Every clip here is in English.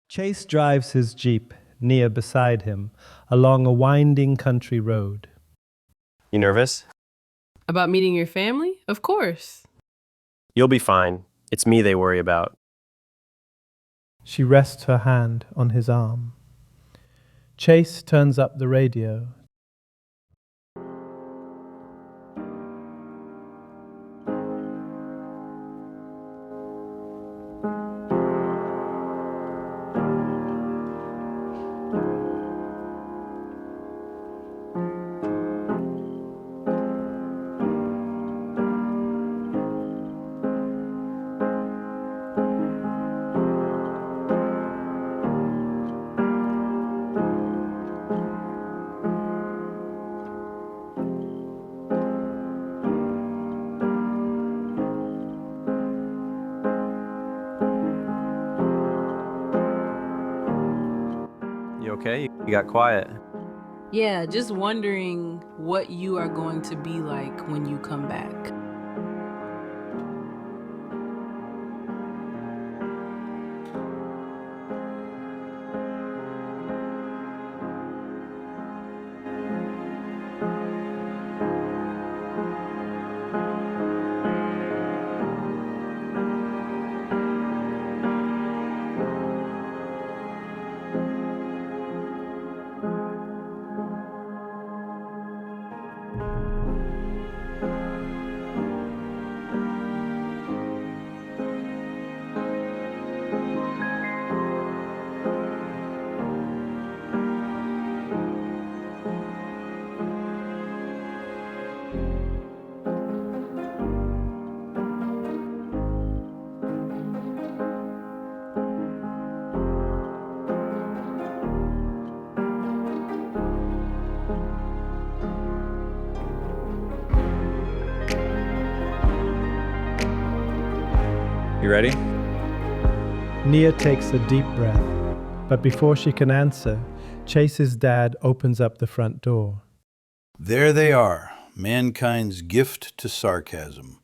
Chase drives his Jeep, Nia beside him, along a winding country road. You nervous? About meeting your family? Of course. You'll be fine. It's me they worry about. She rests her hand on his arm. Chase turns up the radio. You okay? You got quiet. Yeah, just wondering what you are going to be like when you come back. You ready? Nia takes a deep breath, but before she can answer, Chase's dad opens up the front door. There they are, mankind's gift to sarcasm,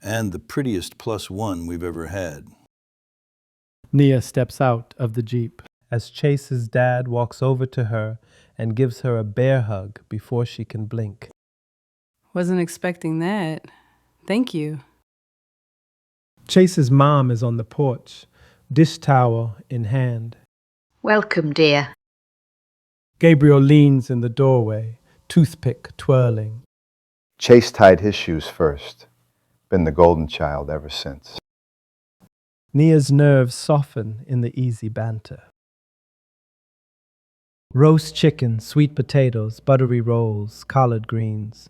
and the prettiest +1 we've ever had. Nia steps out of the Jeep as Chase's dad walks over to her and gives her a bear hug before she can blink. Wasn't expecting that. Thank you. Chase's mom is on the porch, dish towel in hand. Welcome, dear. Gabriel leans in the doorway, toothpick twirling. Chase tied his shoes first. Been the golden child ever since. Nia's nerves soften in the easy banter. Roast chicken, sweet potatoes, buttery rolls, collard greens.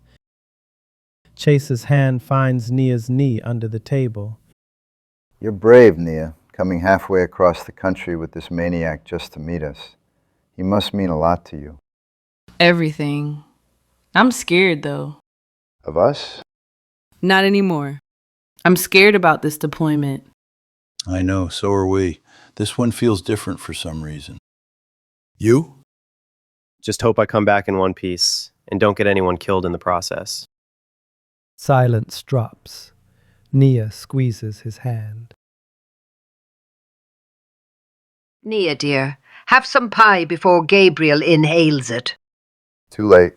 Chase's hand finds Nia's knee under the table. You're brave, Nia, coming halfway across the country with this maniac just to meet us. He must mean a lot to you. Everything. I'm scared, though. Of us? Not anymore. I'm scared about this deployment. I know, so are we. This one feels different for some reason. You? Just hope I come back in one piece and don't get anyone killed in the process. Silence drops. Nia squeezes his hand. Nia, dear, have some pie before Gabriel inhales it. Too late.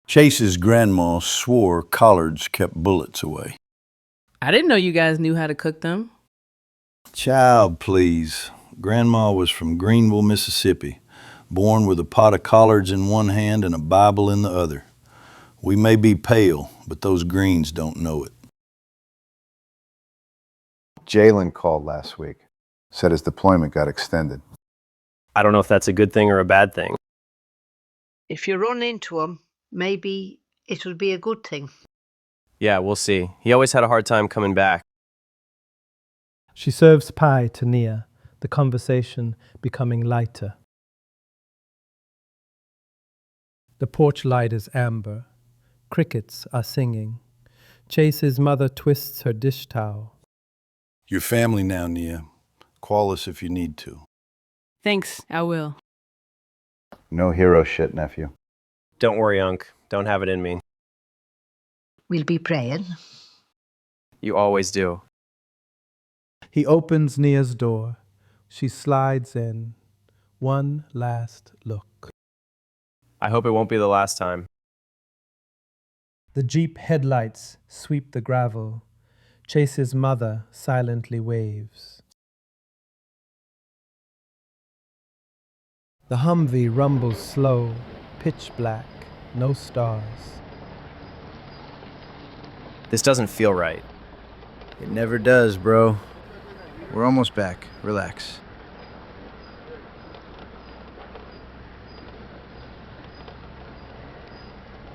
Chase's grandma swore collards kept bullets away. I didn't know you guys knew how to cook them. Child, please. Grandma was from Greenville, Mississippi, born with a pot of collards in one hand and a Bible in the other. We may be pale, but those greens don't know it. Jalen called last week. Said his deployment got extended. I don't know if that's a good thing or a bad thing. If you run into him, maybe it'll be a good thing. Yeah, we'll see. He always had a hard time coming back. She serves pie to Nia, the conversation becoming lighter. The porch light is amber. Crickets are singing. Chase's mother twists her dish towel. Your family now, Nia. Call us if you need to. Thanks, I will. No hero shit, nephew. Don't worry, Unc. Don't have it in me. We'll be praying. You always do. He opens Nia's door. She slides in. One last look. I hope it won't be the last time. The Jeep headlights sweep the gravel. Chase's mother silently waves. The Humvee rumbles slow, pitch black, no stars. This doesn't feel right. It never does, bro. We're almost back. Relax.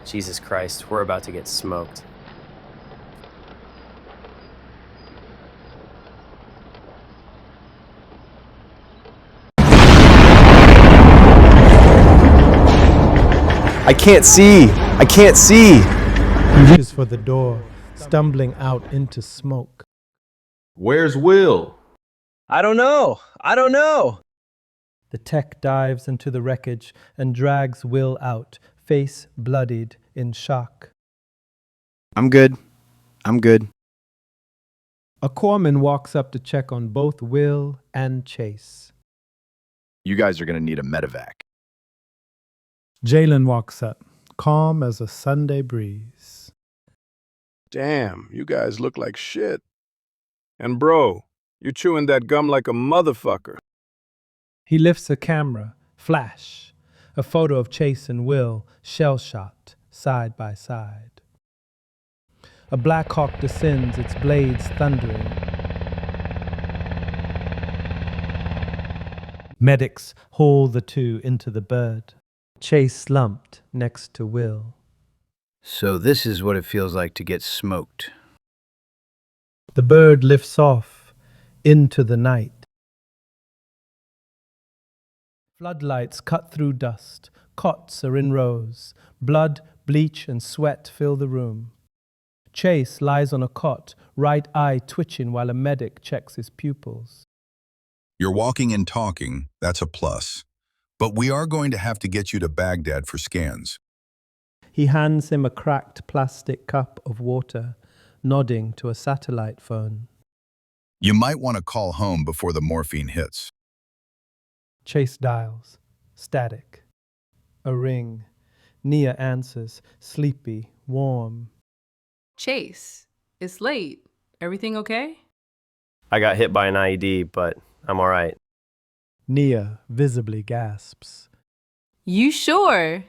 Jesus Christ, we're about to get smoked. I can't see! I can't see! He reaches for the door, stumbling out into smoke. Where's Will? I don't know! I don't know! The tech dives into the wreckage and drags Will out, face bloodied, in shock. I'm good. I'm good. A corpsman walks up to check on both Will and Chase. You guys are going to need a medevac. Jalen walks up, calm as a Sunday breeze. Damn, you guys look like shit. And bro, you're chewing that gum like a motherfucker. He lifts a camera, flash, a photo of Chase and Will, shell-shot, side by side. A Black Hawk descends, its blades thundering. Medics haul the two into the bird. Chase slumped next to Will. So this is what it feels like to get smoked. The bird lifts off into the night. Floodlights cut through dust. Cots are in rows. Blood, bleach, and sweat fill the room. Chase lies on a cot, right eye twitching while a medic checks his pupils. You're walking and talking, that's a plus. But we are going to have to get you to Baghdad for scans. He hands him a cracked plastic cup of water, nodding to a satellite phone. You might want to call home before the morphine hits. Chase dials. Static. A ring. Nia answers, sleepy, warm. Chase, it's late. Everything okay? I got hit by an IED, but I'm alright. Nia visibly gasps. You sure?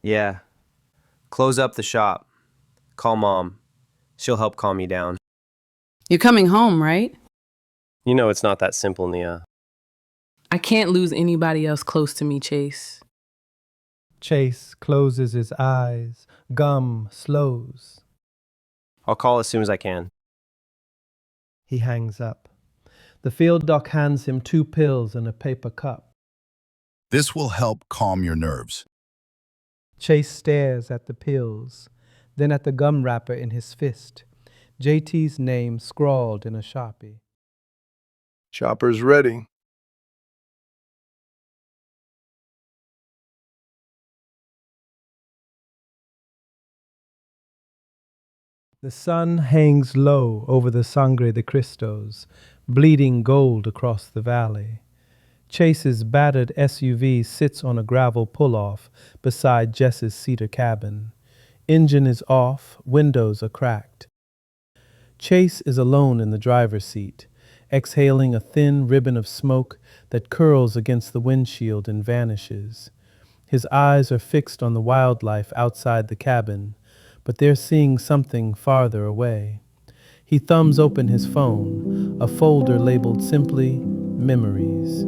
Yeah. Close up the shop. Call Mom. She'll help calm you down. You're coming home, right? You know it's not that simple, Nia. I can't lose anybody else close to me, Chase. Chase closes his eyes. Gum slows. I'll call as soon as I can. He hangs up. The field doc hands him 2 pills and a paper cup. This will help calm your nerves. Chase stares at the pills, then at the gum wrapper in his fist. JT's name scrawled in a Sharpie. Chopper's ready. The sun hangs low over the Sangre de Cristos, bleeding gold across the valley. Chase's battered SUV sits on a gravel pull-off beside Jess's cedar cabin. Engine is off, windows are cracked. Chase is alone in the driver's seat, exhaling a thin ribbon of smoke that curls against the windshield and vanishes. His eyes are fixed on the wildlife outside the cabin, but they're seeing something farther away. He thumbs open his phone, a folder labeled simply Memories.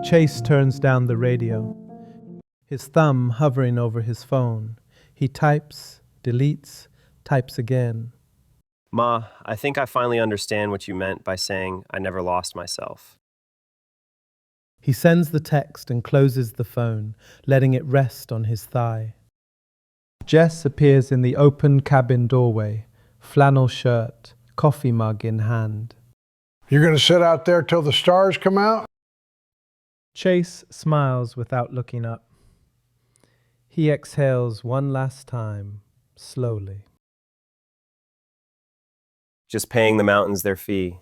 Chase turns down the radio, his thumb hovering over his phone. He types, deletes, types again. Ma, I think I finally understand what you meant by saying I never lost myself. He sends the text and closes the phone, letting it rest on his thigh. Jess appears in the open cabin doorway, flannel shirt, coffee mug in hand. You're going to sit out there till the stars come out? Chase smiles without looking up. He exhales one last time, slowly. Just paying the mountains their fee.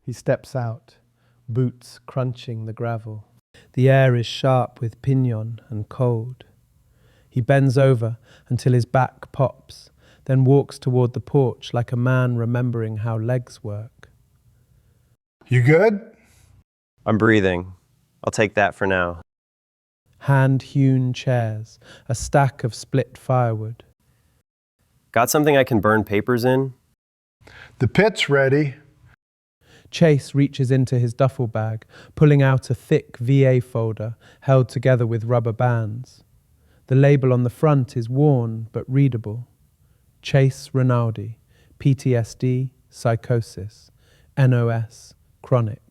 He steps out, boots crunching the gravel. The air is sharp with pinon and cold. He bends over until his back pops, then walks toward the porch like a man remembering how legs work. You good? I'm breathing. I'll take that for now. Hand-hewn chairs, a stack of split firewood. Got something I can burn papers in? The pit's ready. Chase reaches into his duffel bag, pulling out a thick VA folder held together with rubber bands. The label on the front is worn but readable. Chase Rinaldi, PTSD, psychosis, NOS, chronic.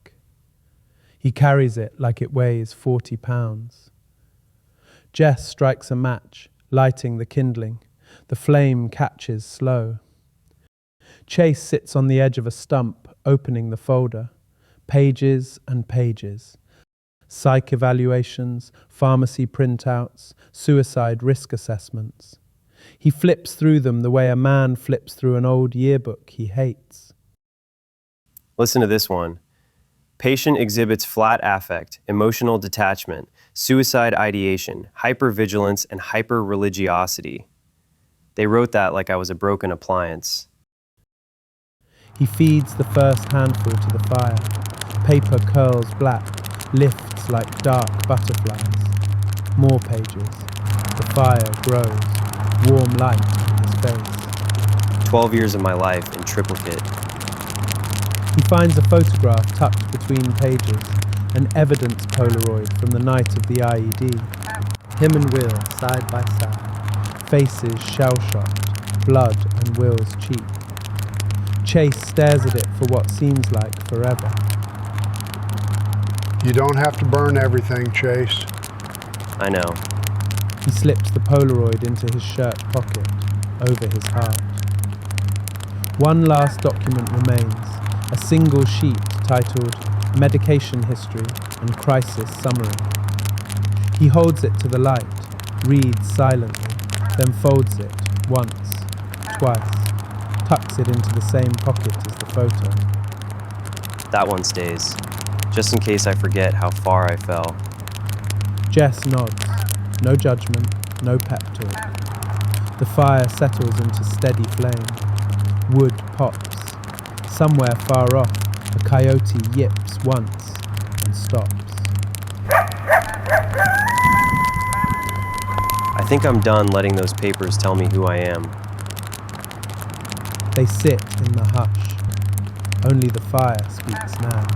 He carries it like it weighs 40 pounds. Jess strikes a match, lighting the kindling. The flame catches slow. Chase sits on the edge of a stump, opening the folder. Pages and pages. Psych evaluations, pharmacy printouts, suicide risk assessments. He flips through them the way a man flips through an old yearbook he hates. Listen to this one. Patient exhibits flat affect, emotional detachment, suicide ideation, hypervigilance, and hyper-religiosity. They wrote that like I was a broken appliance. He feeds the first handful to the fire. Paper curls black, lifts like dark butterflies. More pages. The fire grows. Warm light in his face. 12 years of my life in triplicate. He finds a photograph tucked between pages, an evidence Polaroid from the night of the IED. Him and Will, side by side, faces shell-shocked, blood on Will's cheek. Chase stares at it for what seems like forever. You don't have to burn everything, Chase. I know. He slips the Polaroid into his shirt pocket, over his heart. One last document remains, a single sheet titled Medication History and Crisis Summary. He holds it to the light, reads silently, then folds it once, twice, tucks it into the same pocket as the photo. That one stays, just in case I forget how far I fell. Jess nods, no judgment, no pep talk. The fire settles into steady flame. Wood pops. Somewhere far off, a coyote yips once and stops. I think I'm done letting those papers tell me who I am. They sit in the hush. Only the fire speaks now.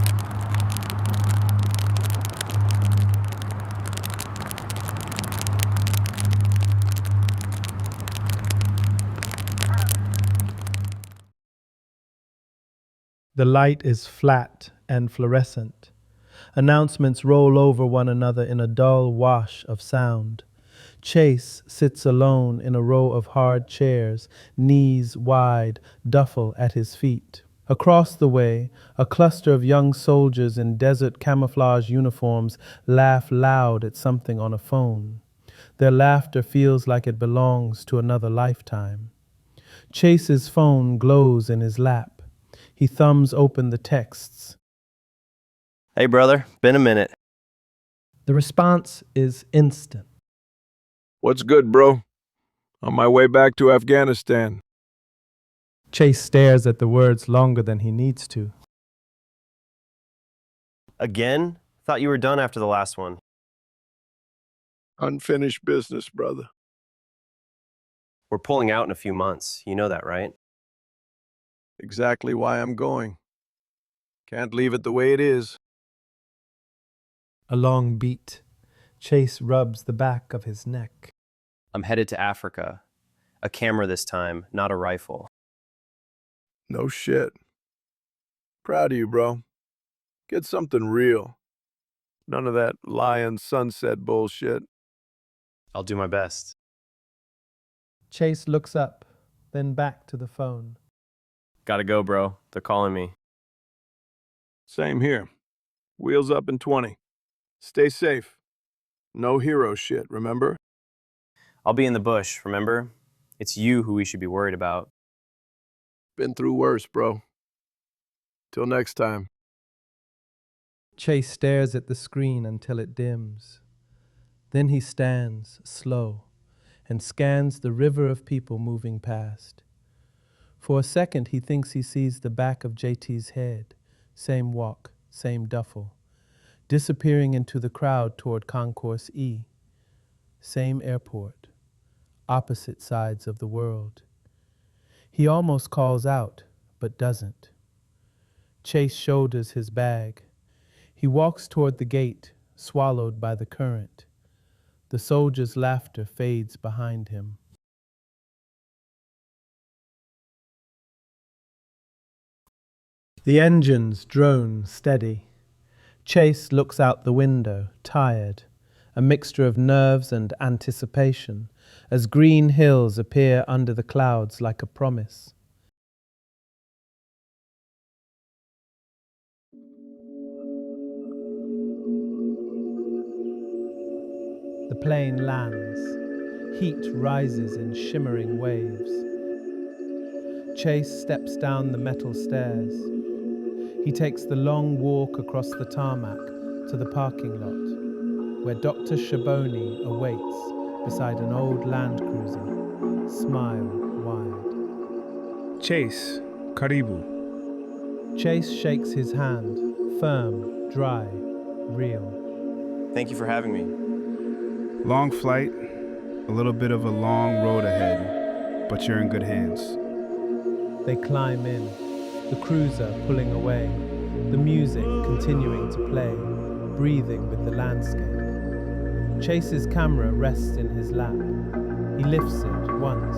The light is flat and fluorescent. Announcements roll over one another in a dull wash of sound. Chase sits alone in a row of hard chairs, knees wide, duffel at his feet. Across the way, a cluster of young soldiers in desert camouflage uniforms laugh loud at something on a phone. Their laughter feels like it belongs to another lifetime. Chase's phone glows in his lap. He thumbs open the texts. Hey brother, been a minute. The response is instant. What's good, bro? On my way back to Afghanistan. Chase stares at the words longer than he needs to. Again? Thought you were done after the last one. Unfinished business, brother. We're pulling out in a few months. You know that, right? Exactly why I'm going. Can't leave it the way it is. A long beat. Chase rubs the back of his neck. I'm headed to Africa. A camera this time, not a rifle. No shit. Proud of you, bro. Get something real. None of that lion sunset bullshit. I'll do my best. Chase looks up, then back to the phone. Gotta go, bro. They're calling me. Same here. Wheels up in 20. Stay safe. No hero shit, remember? I'll be in the bush, remember? It's you who we should be worried about. Been through worse, bro. Till next time. Chase stares at the screen until it dims. Then he stands, slow, and scans the river of people moving past. For a second, he thinks he sees the back of JT's head, same walk, same duffel, disappearing into the crowd toward Concourse E. Same airport, opposite sides of the world. He almost calls out, but doesn't. Chase shoulders his bag. He walks toward the gate, swallowed by the current. The soldier's laughter fades behind him. The engines drone steady. Chase looks out the window, tired, a mixture of nerves and anticipation, as green hills appear under the clouds like a promise. The plane lands. Heat rises in shimmering waves. Chase steps down the metal stairs. He takes the long walk across the tarmac to the parking lot, where Dr. Shaboni awaits beside an old Land Cruiser, smile wide. Chase, Karibu. Chase shakes his hand, firm, dry, real. Thank you for having me. Long flight, a little bit of a long road ahead, but you're in good hands. They climb in, the cruiser pulling away, the music continuing to play, breathing with the landscape. Chase's camera rests in his lap. He lifts it once,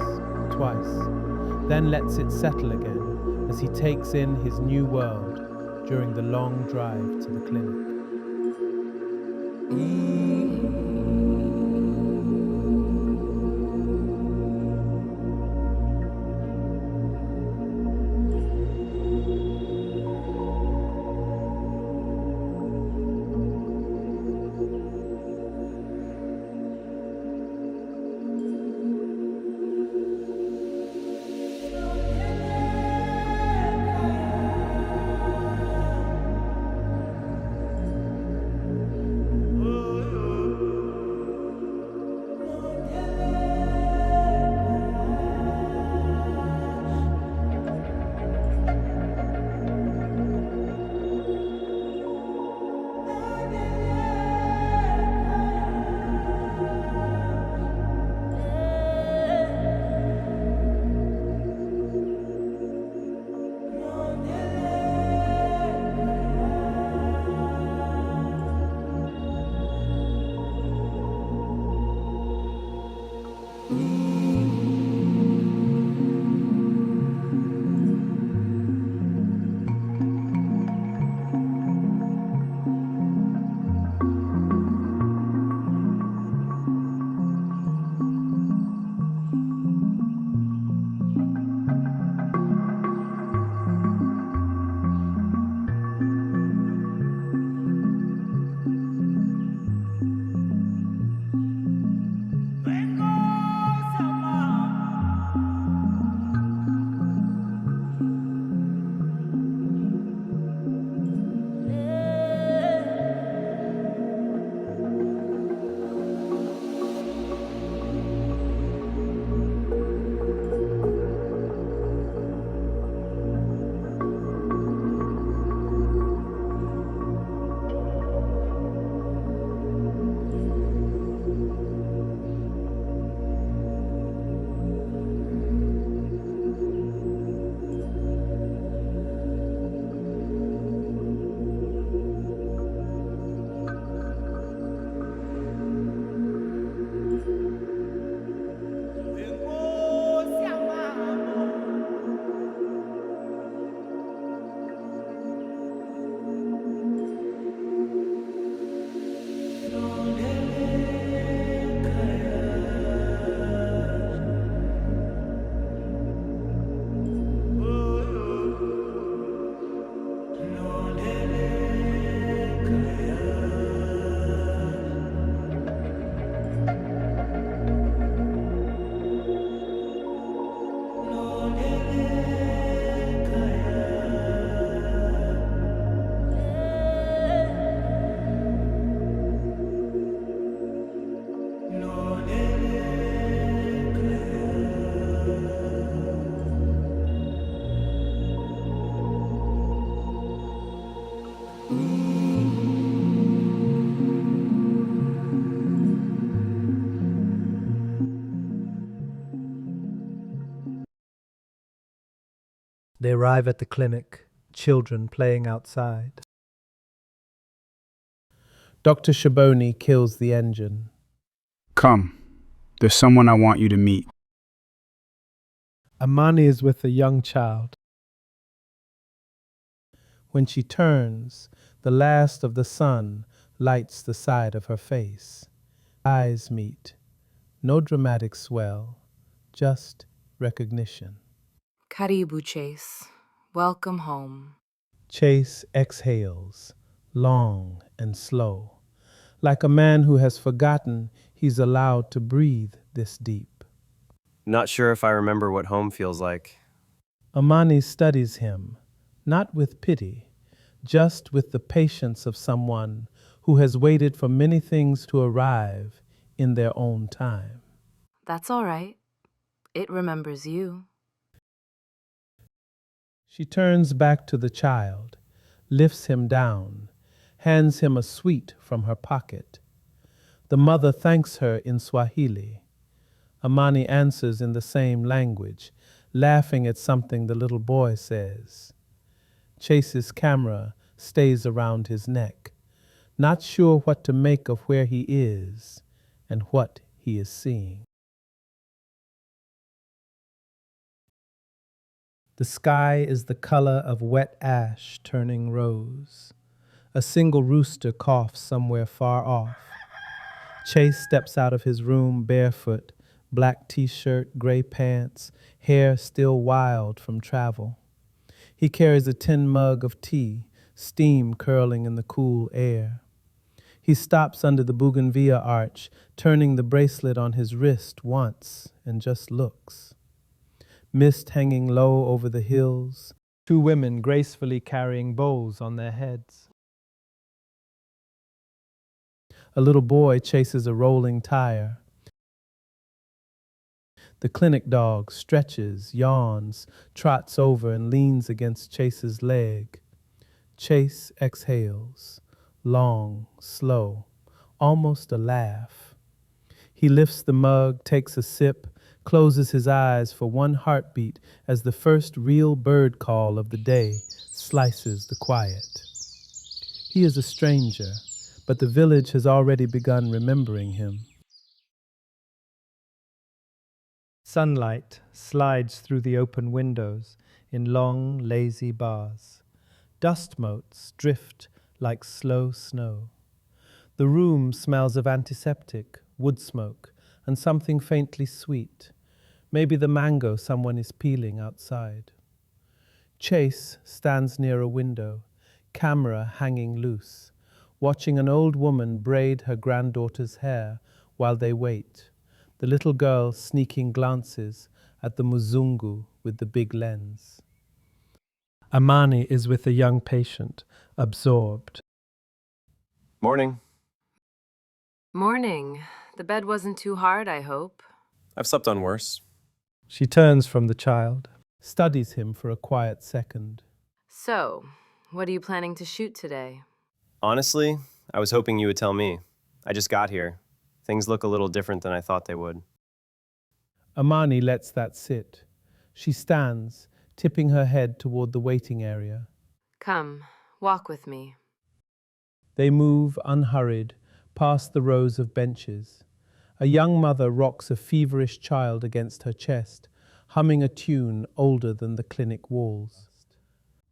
twice, then lets it settle again as he takes in his new world during the long drive to the clinic. They arrive at the clinic, children playing outside. Dr. Shaboni kills the engine. Come. There's someone I want you to meet. Amani is with a young child. When she turns, the last of the sun lights the side of her face. Eyes meet. No dramatic swell, just recognition. Karibu, Chase. Welcome home. Chase exhales, long and slow, like a man who has forgotten he's allowed to breathe this deep. Not sure if I remember what home feels like. Amani studies him, not with pity, just with the patience of someone who has waited for many things to arrive in their own time. That's all right. It remembers you. She turns back to the child, lifts him down, hands him a sweet from her pocket. The mother thanks her in Swahili. Amani answers in the same language, laughing at something the little boy says. Chase's camera stays around his neck, not sure what to make of where he is and what he is seeing. The sky is the color of wet ash turning rose. A single rooster coughs somewhere far off. Chase steps out of his room barefoot, black t-shirt, gray pants, hair still wild from travel. He carries a tin mug of tea, steam curling in the cool air. He stops under the bougainvillea arch, turning the bracelet on his wrist once and just looks. Mist hanging low over the hills, two women gracefully carrying bowls on their heads. A little boy chases a rolling tire. The clinic dog stretches, yawns, trots over and leans against Chase's leg. Chase exhales, long, slow, almost a laugh. He lifts the mug, takes a sip, closes his eyes for one heartbeat as the first real bird call of the day slices the quiet. He is a stranger, but the village has already begun remembering him. Sunlight slides through the open windows in long, lazy bars. Dust motes drift like slow snow. The room smells of antiseptic, wood smoke, and something faintly sweet. Maybe the mango someone is peeling outside. Chase stands near a window, camera hanging loose, watching an old woman braid her granddaughter's hair while they wait. The little girl sneaking glances at the Muzungu with the big lens. Amani is with a young patient, absorbed. Morning. Morning. The bed wasn't too hard, I hope. I've slept on worse. She turns from the child, studies him for a quiet second. So, what are you planning to shoot today? Honestly, I was hoping you would tell me. I just got here. Things look a little different than I thought they would. Amani lets that sit. She stands, tipping her head toward the waiting area. Come, walk with me. They move unhurried, past the rows of benches. A young mother rocks a feverish child against her chest, humming a tune older than the clinic walls.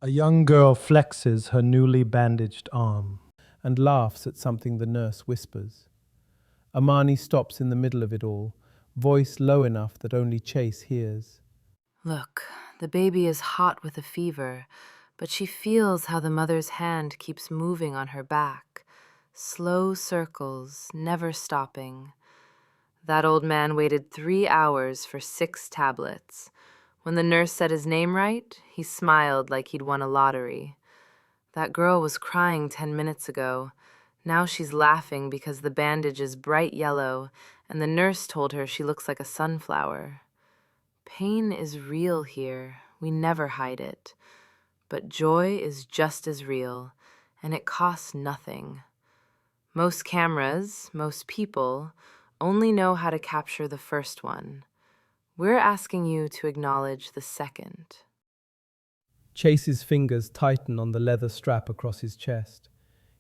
A young girl flexes her newly bandaged arm and laughs at something the nurse whispers. Amani stops in the middle of it all, voice low enough that only Chase hears. Look, the baby is hot with a fever, but she feels how the mother's hand keeps moving on her back. Slow circles, never stopping. That old man waited 3 hours for 6 tablets. When the nurse said his name right, he smiled like he'd won a lottery. That girl was crying 10 minutes ago. Now she's laughing because the bandage is bright yellow, and the nurse told her she looks like a sunflower. Pain is real here. We never hide it. But joy is just as real, and it costs nothing. Most cameras, most people, only know how to capture the first one. We're asking you to acknowledge the second. Chase's fingers tighten on the leather strap across his chest.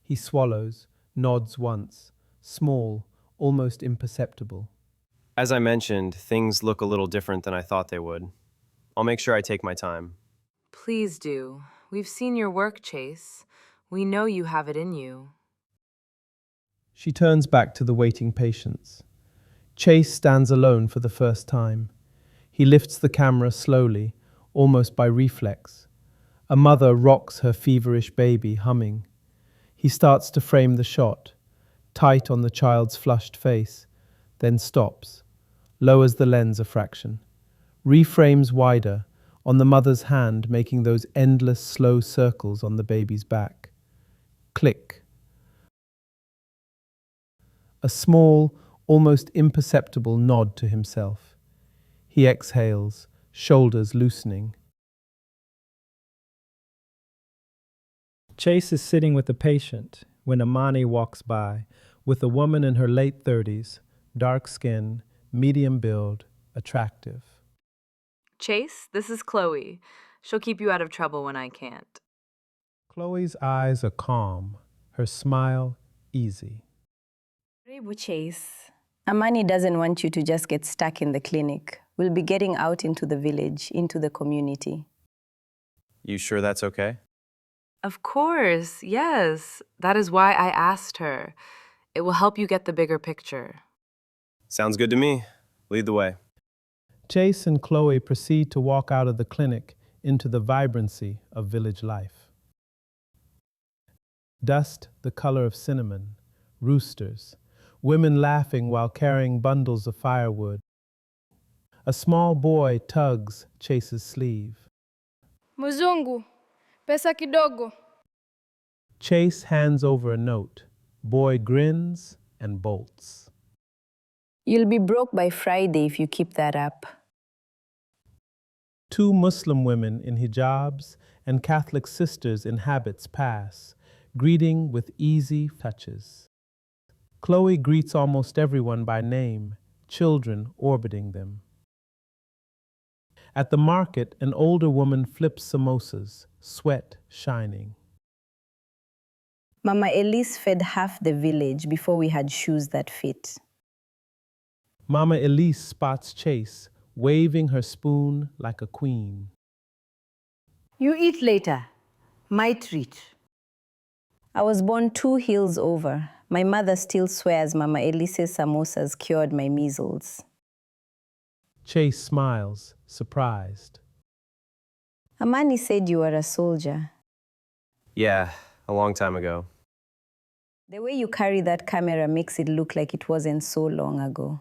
He swallows, nods once, small, almost imperceptible. As I mentioned, things look a little different than I thought they would. I'll make sure I take my time. Please do. We've seen your work, Chase. We know you have it in you. She turns back to the waiting patients. Chase stands alone for the first time. He lifts the camera slowly, almost by reflex. A mother rocks her feverish baby, humming. He starts to frame the shot, tight on the child's flushed face, then stops, lowers the lens a fraction, reframes wider, on the mother's hand making those endless slow circles on the baby's back. Click. A small, almost imperceptible nod to himself. He exhales, shoulders loosening. Chase is sitting with a patient when Amani walks by, with a woman in her late 30s, dark skin, medium build, attractive. Chase, this is Chloe. She'll keep you out of trouble when I can't. Chloe's eyes are calm, her smile easy. Karibu, Chase. Amani doesn't want you to just get stuck in the clinic. We'll be getting out into the village, into the community. You sure that's okay? Of course, yes. That is why I asked her. It will help you get the bigger picture. Sounds good to me. Lead the way. Chase and Chloe proceed to walk out of the clinic into the vibrancy of village life. Dust the color of cinnamon, roosters, women laughing while carrying bundles of firewood. A small boy tugs Chase's sleeve. Mzungu, pesa kidogo. Chase hands over a note. Boy grins and bolts. You'll be broke by Friday if you keep that up. Two Muslim women in hijabs and Catholic sisters in habits pass, greeting with easy touches. Chloe greets almost everyone by name, children orbiting them. At the market, an older woman flips samosas, sweat shining. Mama Elise fed half the village before we had shoes that fit. Mama Elise spots Chase, waving her spoon like a queen. You eat later. My treat. I was born 2 hills over. My mother still swears Mama Elise's samosas cured my measles. Chase smiles, surprised. Amani said you were a soldier. Yeah, a long time ago. The way you carry that camera makes it look like it wasn't so long ago.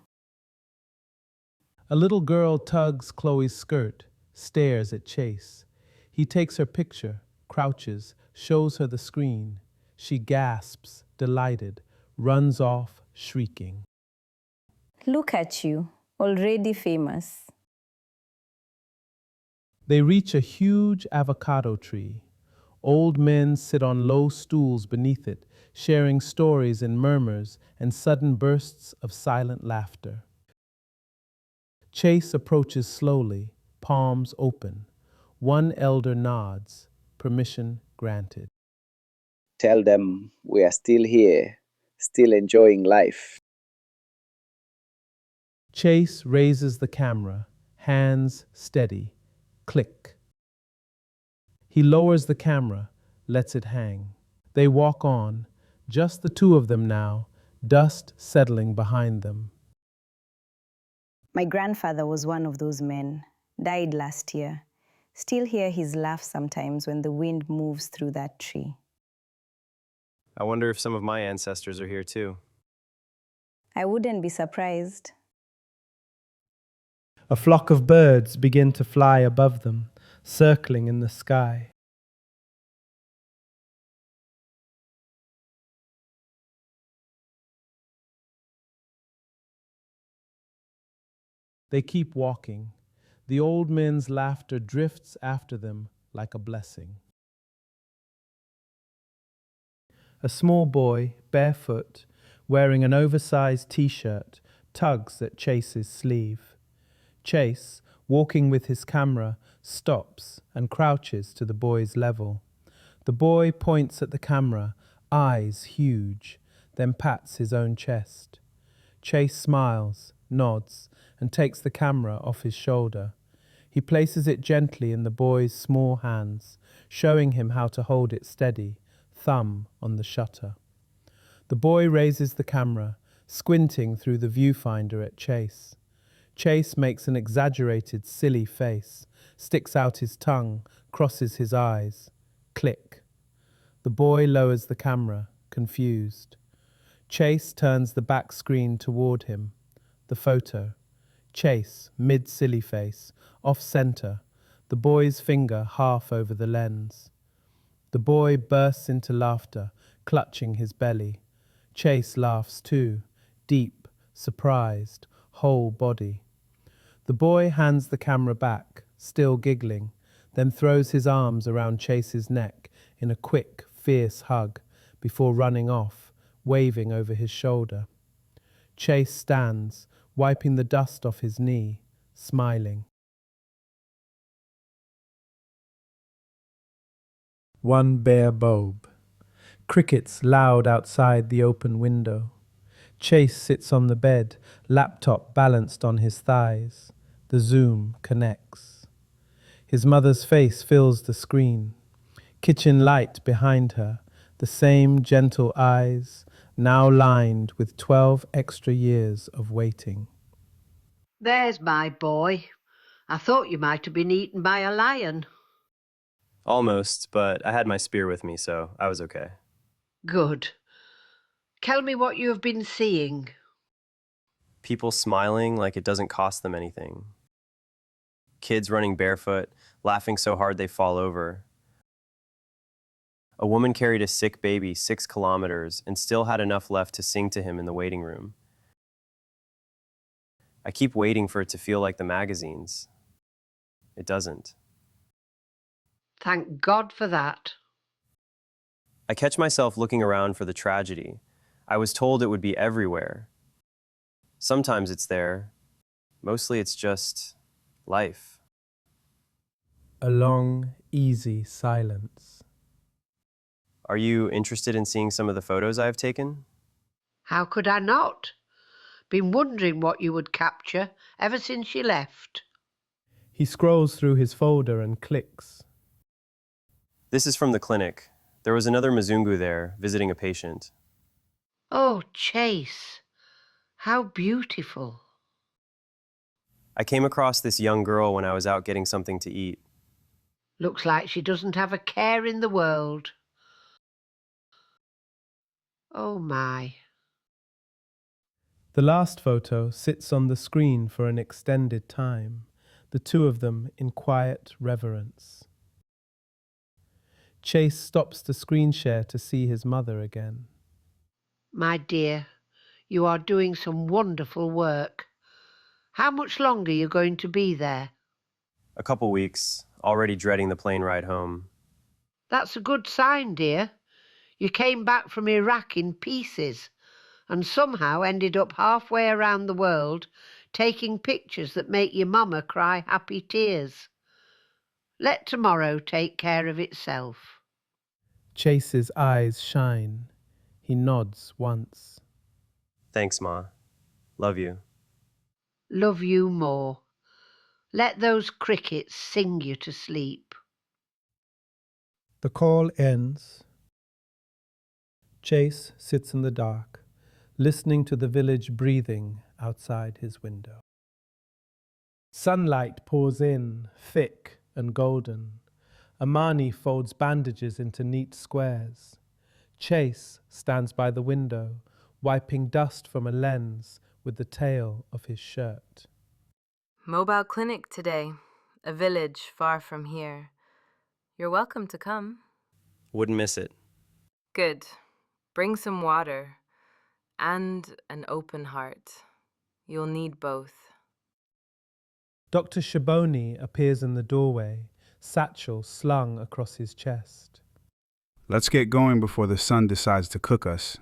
A little girl tugs Chloe's skirt, stares at Chase. He takes her picture, crouches, shows her the screen. She gasps, delighted, runs off, shrieking. Look at you, already famous. They reach a huge avocado tree. Old men sit on low stools beneath it, sharing stories in murmurs and sudden bursts of silent laughter. Chase approaches slowly, palms open. One elder nods, permission granted. Tell them we are still here, still enjoying life. Chase raises the camera, hands steady, click. He lowers the camera, lets it hang. They walk on, just the two of them now, dust settling behind them. My grandfather was one of those men, died last year. Still hear his laugh sometimes when the wind moves through that tree. I wonder if some of my ancestors are here too. I wouldn't be surprised. A flock of birds begin to fly above them, circling in the sky. They keep walking. The old men's laughter drifts after them like a blessing. A small boy, barefoot, wearing an oversized t-shirt, tugs at Chase's sleeve. Chase, walking with his camera, stops and crouches to the boy's level. The boy points at the camera, eyes huge, then pats his own chest. Chase smiles, nods, and takes the camera off his shoulder. He places it gently in the boy's small hands, showing him how to hold it steady, thumb on the shutter. The boy raises the camera, squinting through the viewfinder at Chase. Chase makes an exaggerated, silly face, sticks out his tongue, crosses his eyes. Click. The boy lowers the camera, confused. Chase turns the back screen toward him. The photo. Chase, mid-silly face, off-center, the boy's finger half over the lens. The boy bursts into laughter, clutching his belly. Chase laughs too, deep, surprised, whole body. The boy hands the camera back, still giggling, then throws his arms around Chase's neck in a quick, fierce hug before running off, waving over his shoulder. Chase stands, wiping the dust off his knee, smiling. One bare bobe. Crickets loud outside the open window. Chase sits on the bed, laptop balanced on his thighs. The Zoom connects. His mother's face fills the screen. Kitchen light behind her, the same gentle eyes, now lined with 12 extra years of waiting. There's my boy. I thought you might have been eaten by a lion. Almost, but I had my spear with me, so I was okay. Good. Tell me what you have been seeing. People smiling like it doesn't cost them anything. Kids running barefoot, laughing so hard they fall over. A woman carried a sick baby 6 kilometers and still had enough left to sing to him in the waiting room. I keep waiting for it to feel like the magazines. It doesn't. Thank God for that. I catch myself looking around for the tragedy. I was told it would be everywhere. Sometimes it's there. Mostly it's just life. A long, easy silence. Are you interested in seeing some of the photos I have taken? How could I not? Been wondering what you would capture ever since you left. He scrolls through his folder and clicks. This is from the clinic. There was another Mzungu there, visiting a patient. Oh, Chase, how beautiful. I came across this young girl when I was out getting something to eat. Looks like she doesn't have a care in the world. Oh my. The last photo sits on the screen for an extended time, the two of them in quiet reverence. Chase stops the screen share to see his mother again. My dear, you are doing some wonderful work. How much longer are you going to be there? A couple weeks, already dreading the plane ride home. That's a good sign, dear. You came back from Iraq in pieces and somehow ended up halfway around the world taking pictures that make your mama cry happy tears. Let tomorrow take care of itself. Chase's eyes shine. He nods once. Thanks, Ma. Love you. Love you more. Let those crickets sing you to sleep. The call ends. Chase sits in the dark, listening to the village breathing outside his window. Sunlight pours in, thick and golden. Amani folds bandages into neat squares. Chase stands by the window, wiping dust from a lens with the tail of his shirt. Mobile clinic today, a village far from here. You're welcome to come. Wouldn't miss it. Good. Bring some water and an open heart. You'll need both. Dr. Shaboni appears in the doorway, satchel slung across his chest. Let's get going before the sun decides to cook us.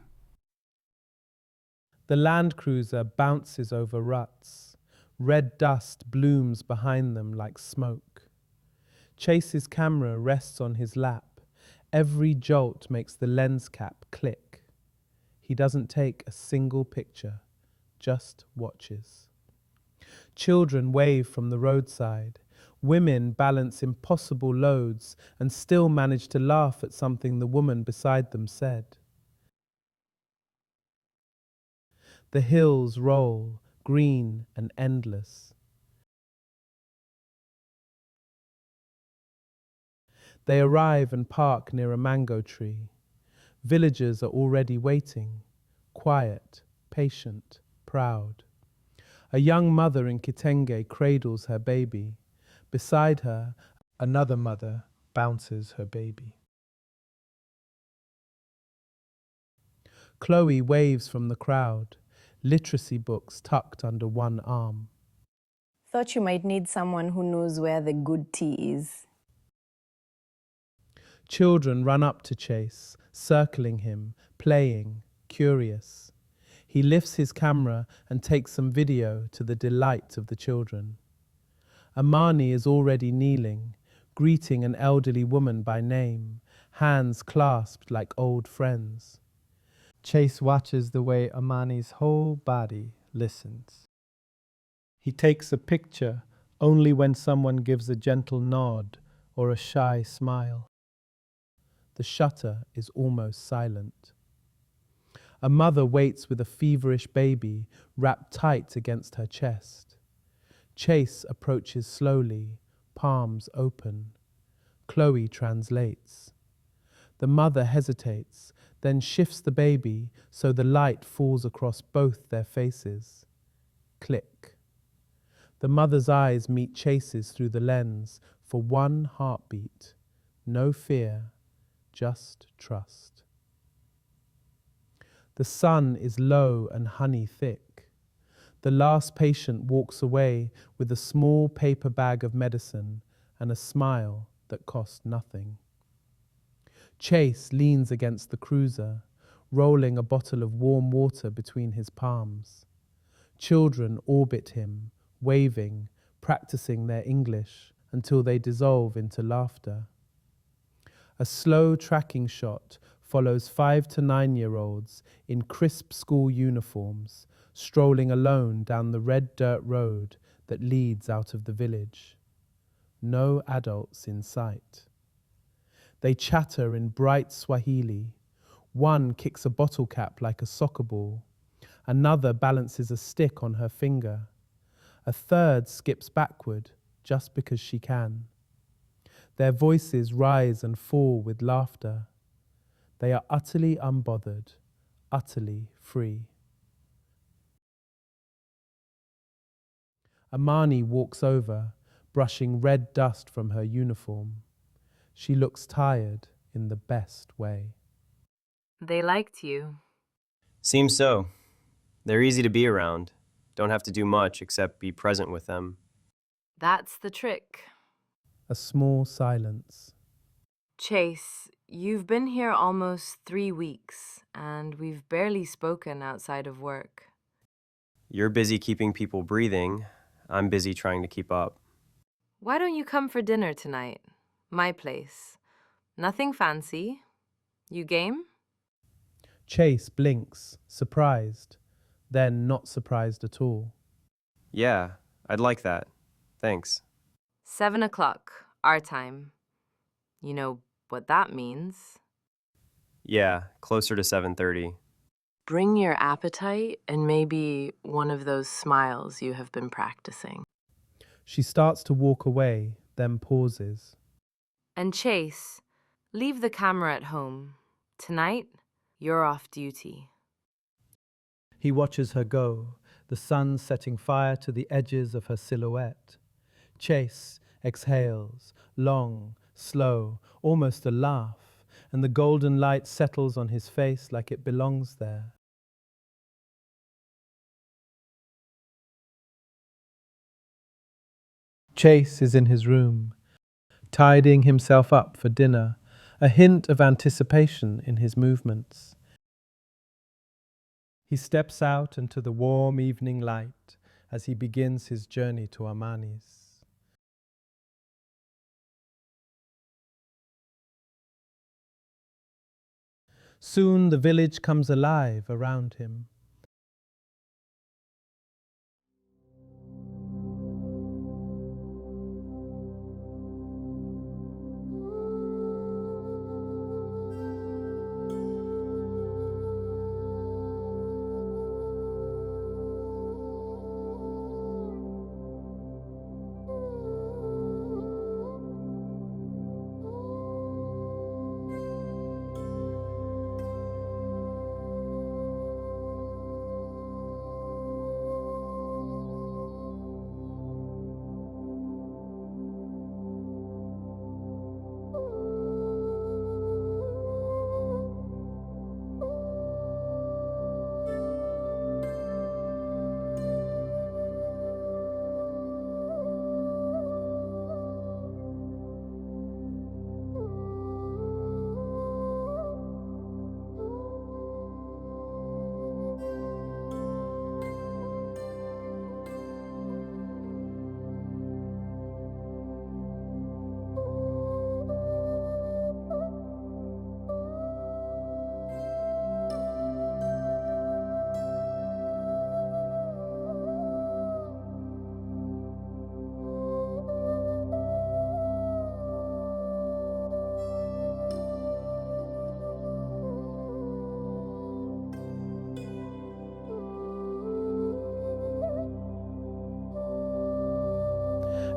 The Land Cruiser bounces over ruts. Red dust blooms behind them like smoke. Chase's camera rests on his lap. Every jolt makes the lens cap click. He doesn't take a single picture, just watches. Children wave from the roadside. Women balance impossible loads and still manage to laugh at something the woman beside them said. The hills roll, green and endless. They arrive and park near a mango tree. Villagers are already waiting, quiet, patient, proud. A young mother in Kitenge cradles her baby. Beside her, another mother bounces her baby. Chloe waves from the crowd, literacy books tucked under one arm. Thought you might need someone who knows where the good tea is. Children run up to Chase, circling him, playing, curious. He lifts his camera and takes some video to the delight of the children. Amani is already kneeling, greeting an elderly woman by name, hands clasped like old friends. Chase watches the way Amani's whole body listens. He takes a picture only when someone gives a gentle nod or a shy smile. The shutter is almost silent. A mother waits with a feverish baby wrapped tight against her chest. Chase approaches slowly, palms open. Chloe translates. The mother hesitates, then shifts the baby so the light falls across both their faces. Click. The mother's eyes meet Chase's through the lens for one heartbeat. No fear, just trust. The sun is low and honey thick. The last patient walks away with a small paper bag of medicine and a smile that cost nothing. Chase leans against the cruiser, rolling a bottle of warm water between his palms. Children orbit him, waving, practicing their English until they dissolve into laughter. A slow tracking shot follows 5 to 9-year-olds in crisp school uniforms, strolling alone down the red dirt road that leads out of the village. No adults in sight. They chatter in bright Swahili. One kicks a bottle cap like a soccer ball. Another balances a stick on her finger. A third skips backward just because she can. Their voices rise and fall with laughter. They are utterly unbothered, utterly free. Amani walks over, brushing red dust from her uniform. She looks tired in the best way. They liked you. Seems so. They're easy to be around. Don't have to do much except be present with them. That's the trick. A small silence. Chase, you've been here almost 3 weeks, and we've barely spoken outside of work. You're busy keeping people breathing. I'm busy trying to keep up. Why don't you come for dinner tonight? My place. Nothing fancy. You game? Chase blinks, surprised, then not surprised at all. Yeah, I'd like that. Thanks. 7 o'clock, our time. You know what that means. Yeah, closer to 7:30. Bring your appetite and maybe one of those smiles you have been practicing. She starts to walk away, then pauses. And Chase, leave the camera at home. Tonight, you're off duty. He watches her go, the sun setting fire to the edges of her silhouette. Chase exhales, long, slow, almost a laugh, and the golden light settles on his face like it belongs there. Chase is in his room, tidying himself up for dinner, a hint of anticipation in his movements. He steps out into the warm evening light, as he begins his journey to Amanis. Soon the village comes alive around him.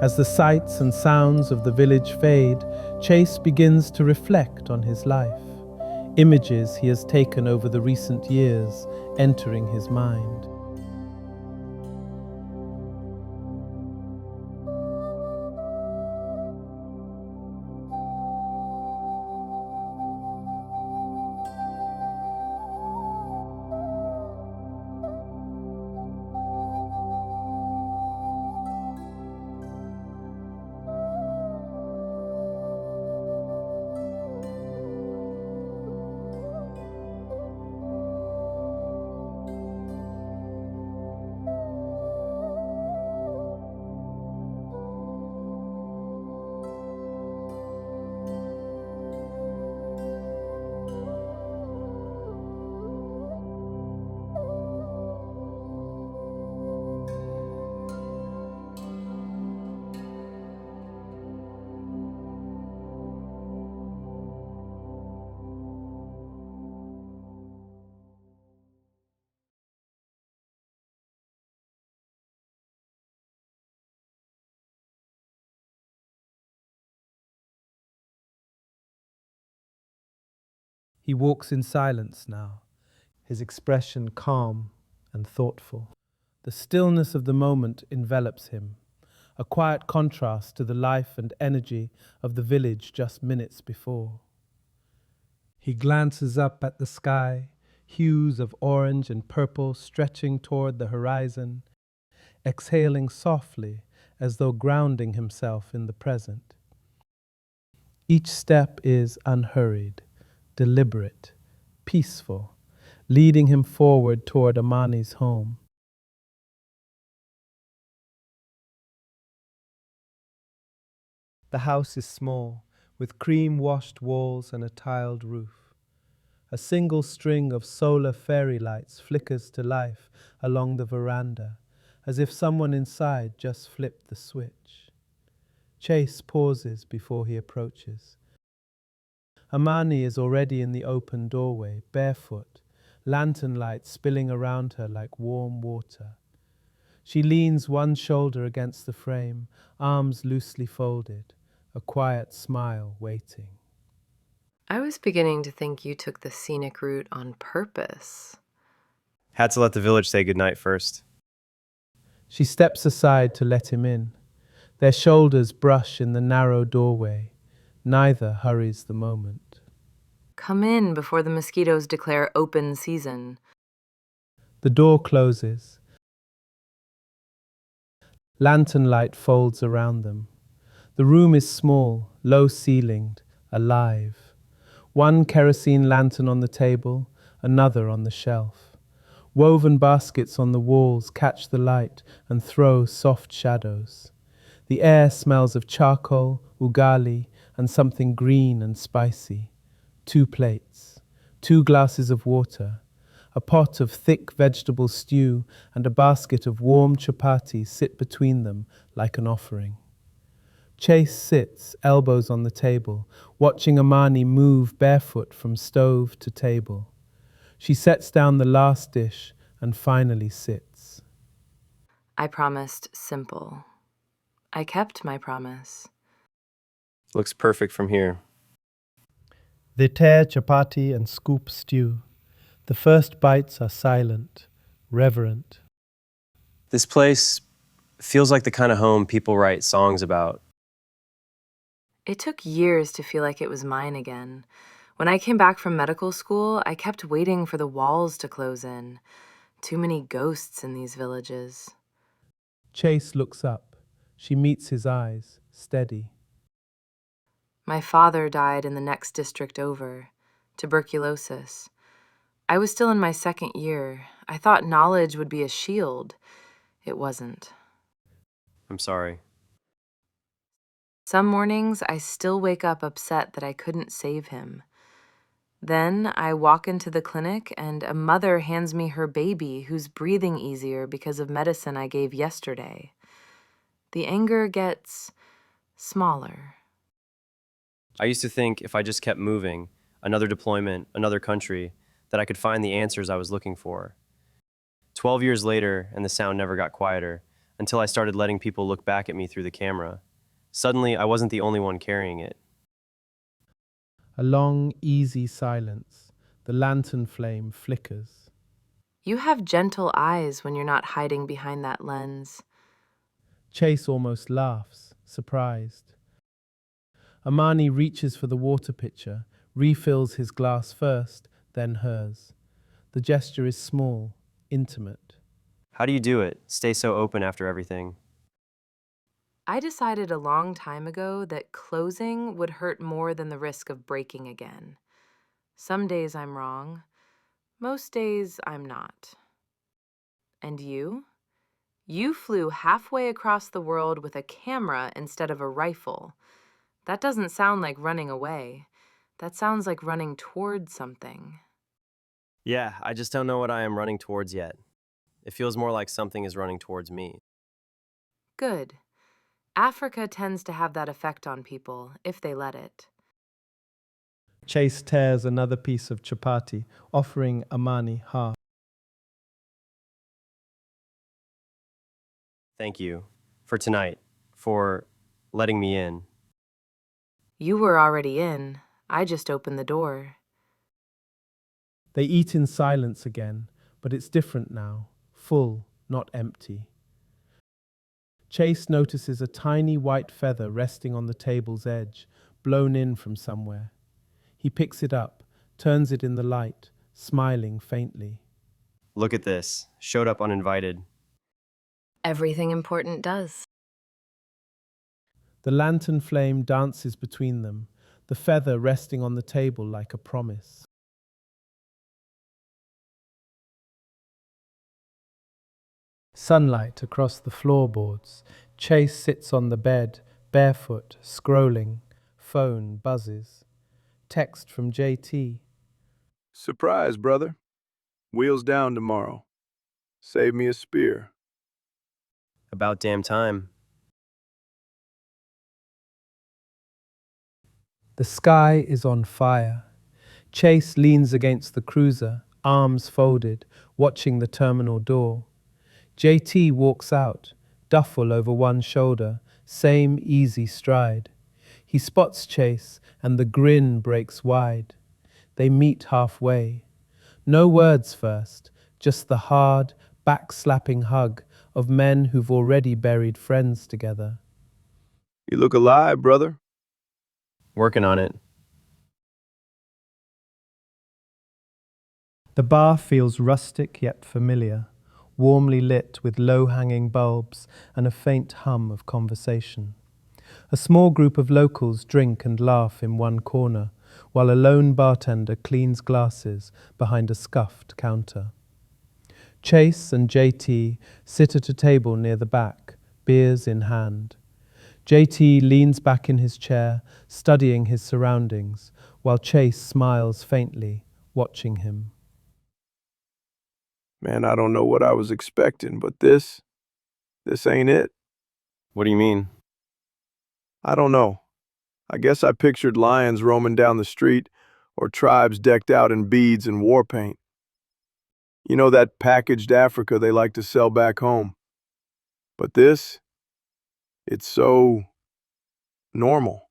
As the sights and sounds of the village fade, Chase begins to reflect on his life. Images he has taken over the recent years entering his mind. He walks in silence now, his expression calm and thoughtful. The stillness of the moment envelops him, a quiet contrast to the life and energy of the village just minutes before. He glances up at the sky, hues of orange and purple stretching toward the horizon, exhaling softly as though grounding himself in the present. Each step is unhurried, deliberate, peaceful, leading him forward toward Amani's home. The house is small, with cream-washed walls and a tiled roof. A single string of solar fairy lights flickers to life along the veranda, as if someone inside just flipped the switch. Chase pauses before he approaches. Amani is already in the open doorway, barefoot, lantern light spilling around her like warm water. She leans one shoulder against the frame, arms loosely folded, a quiet smile waiting. I was beginning to think you took the scenic route on purpose. Had to let the village say goodnight first. She steps aside to let him in. Their shoulders brush in the narrow doorway. Neither hurries the moment. Come in before the mosquitoes declare open season. The door closes. Lantern light folds around them. The room is small, low-ceilinged, alive. One kerosene lantern on the table, another on the shelf. Woven baskets on the walls catch the light and throw soft shadows. The air smells of charcoal, ugali, and something green and spicy. 2 plates, 2 glasses of water, a pot of thick vegetable stew, and a basket of warm chapati sit between them like an offering. Chase sits, elbows on the table, watching Amani move barefoot from stove to table. She sets down the last dish and finally sits. I promised simple. I kept my promise. Looks perfect from here. They tear chapati and scoop stew. The first bites are silent, reverent. This place feels like the kind of home people write songs about. It took years to feel like it was mine again. When I came back from medical school, I kept waiting for the walls to close in. Too many ghosts in these villages. Chase looks up. She meets his eyes, steady. My father died in the next district over, tuberculosis. I was still in my 2nd year. I thought knowledge would be a shield. It wasn't. I'm sorry. Some mornings, I still wake up upset that I couldn't save him. Then I walk into the clinic and a mother hands me her baby who's breathing easier because of medicine I gave yesterday. The anger gets smaller. I used to think if I just kept moving, another deployment, another country, that I could find the answers I was looking for. 12 years later, and the sound never got quieter, until I started letting people look back at me through the camera. Suddenly, I wasn't the only one carrying it. A long, easy silence. The lantern flame flickers. You have gentle eyes when you're not hiding behind that lens. Chase almost laughs, surprised. Amani reaches for the water pitcher, refills his glass first, then hers. The gesture is small, intimate. How do you do it? Stay so open after everything? I decided a long time ago that closing would hurt more than the risk of breaking again. Some days I'm wrong. Most days I'm not. And you? You flew halfway across the world with a camera instead of a rifle. That doesn't sound like running away. That sounds like running toward something. Yeah, I just don't know what I am running towards yet. It feels more like something is running towards me. Good. Africa tends to have that effect on people, if they let it. Chase tears another piece of chapati, offering Amani half. Thank you for tonight, for letting me in. You were already in. I just opened the door. They eat in silence again, but it's different now, full, not empty. Chase notices a tiny white feather resting on the table's edge, blown in from somewhere. He picks it up, turns it in the light, smiling faintly. Look at this. Showed up uninvited. Everything important does. The lantern flame dances between them, the feather resting on the table like a promise. Sunlight across the floorboards. Chase sits on the bed, barefoot, scrolling. Phone buzzes. Text from JT. Surprise, brother. Wheels down tomorrow. Save me a spear. About damn time. The sky is on fire. Chase leans against the cruiser, arms folded, watching the terminal door. JT walks out, duffel over one shoulder, same easy stride. He spots Chase and the grin breaks wide. They meet halfway. No words first, just the hard, back-slapping hug of men who've already buried friends together. You look alive, brother. Working on it. The bar feels rustic yet familiar, warmly lit with low-hanging bulbs and a faint hum of conversation. A small group of locals drink and laugh in one corner, while a lone bartender cleans glasses behind a scuffed counter. Chase and JT sit at a table near the back, beers in hand. JT leans back in his chair, studying his surroundings, while Chase smiles faintly, watching him. Man, I don't know what I was expecting, but this ain't it. What do you mean? I don't know. I guess I pictured lions roaming down the street or tribes decked out in beads and war paint. You know that packaged Africa they like to sell back home. But this, it's so normal.